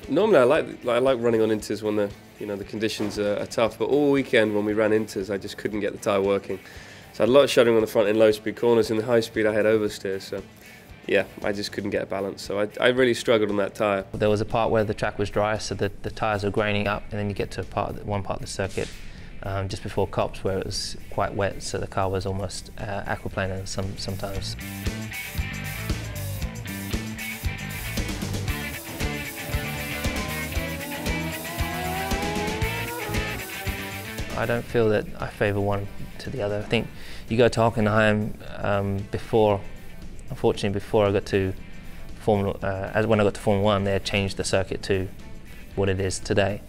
Normally I like running on inters when the conditions are tough, but all weekend when we ran inters I just couldn't get the tyre working. So I had a lot of shuddering on the front in low speed corners. In the high speed I had oversteer, so yeah, I just couldn't get a balance. So I really struggled on that tyre. There was a part where the track was dry, so the tyres were graining up, and then you get to one part of the circuit just before Cops where it was quite wet, so the car was almost aquaplaning sometimes. I don't feel that I favour one to the other. I think you go to Hockenheim unfortunately before I got to when I got to Formula 1, they had changed the circuit to what it is today.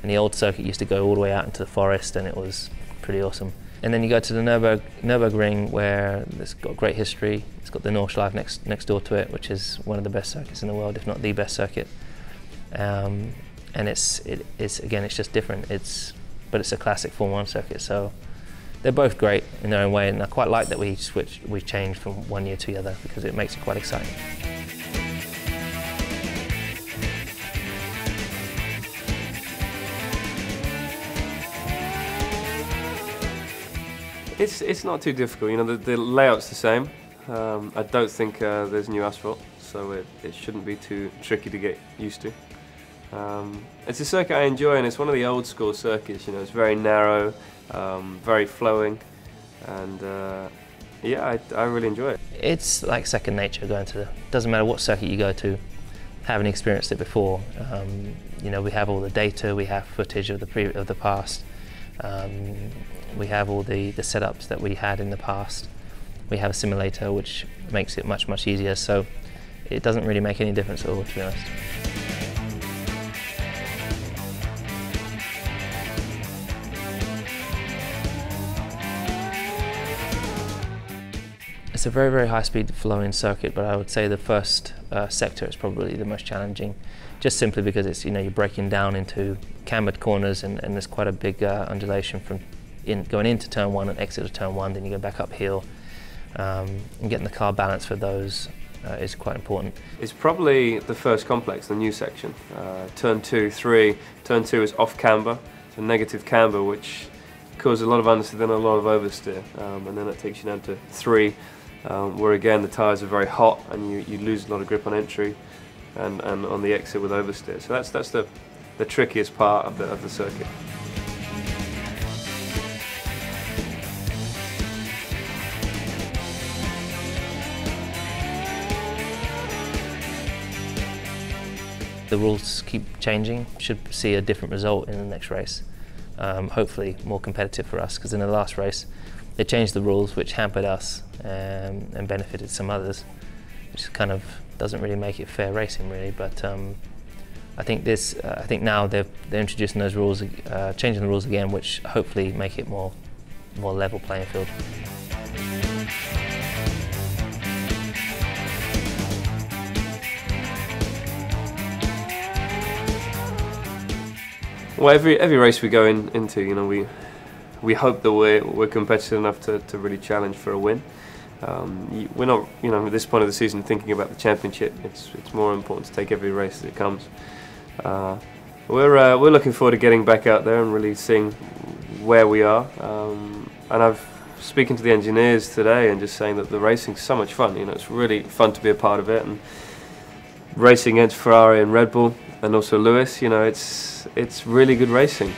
And the old circuit used to go all the way out into the forest, and it was pretty awesome. And then you go to the Nürburgring, where it's got great history. It's got the Nordschleife next door to it, which is one of the best circuits in the world, if not the best circuit. And it's just different. But it's a classic Formula 1 circuit, so they're both great in their own way, and I quite like that we changed from one year to the other, because it makes it quite exciting. It's not too difficult, the layout's the same. I don't think there's new asphalt, so it shouldn't be too tricky to get used to. It's a circuit I enjoy, and it's one of the old school circuits. It's very narrow, very flowing, and yeah, I really enjoy it. It's like second nature going to doesn't matter what circuit you go to, having experienced it before. We have all the data, we have footage of the past, we have all the setups that we had in the past. We have a simulator, which makes it much easier, so it doesn't really make any difference at all, to be honest. It's a very high-speed flowing circuit, but I would say the first sector is probably the most challenging, just simply because it's you're breaking down into cambered corners, and there's quite a big undulation from going into turn 1 and exit of turn 1. Then you go back uphill, and getting the car balanced for those is quite important. It's probably the first complex, the new section. Turn 2, 3. Turn 2 is off camber, so negative camber, which causes a lot of understeer, then a lot of oversteer, and then it takes you down to 3. Where again the tyres are very hot, and you lose a lot of grip on entry and on the exit with oversteer. So that's the trickiest part of the circuit. The rules keep changing. Should see a different result in the next race. Hopefully more competitive for us, because in the last race they changed the rules, which hampered us and benefited some others, which kind of doesn't really make it fair racing, really. But I think now they're introducing those rules, changing the rules again, which hopefully make it more level playing field. Well, every race we go into, we hope that we're competitive enough to really challenge for a win. We're not, at this point of the season, thinking about the championship. It's more important to take every race as it comes. We're looking forward to getting back out there and really seeing where we are. And I've speaking to the engineers today and just saying that the racing's so much fun. It's really fun to be a part of it, and racing against Ferrari and Red Bull, and also Lewis. It's really good racing.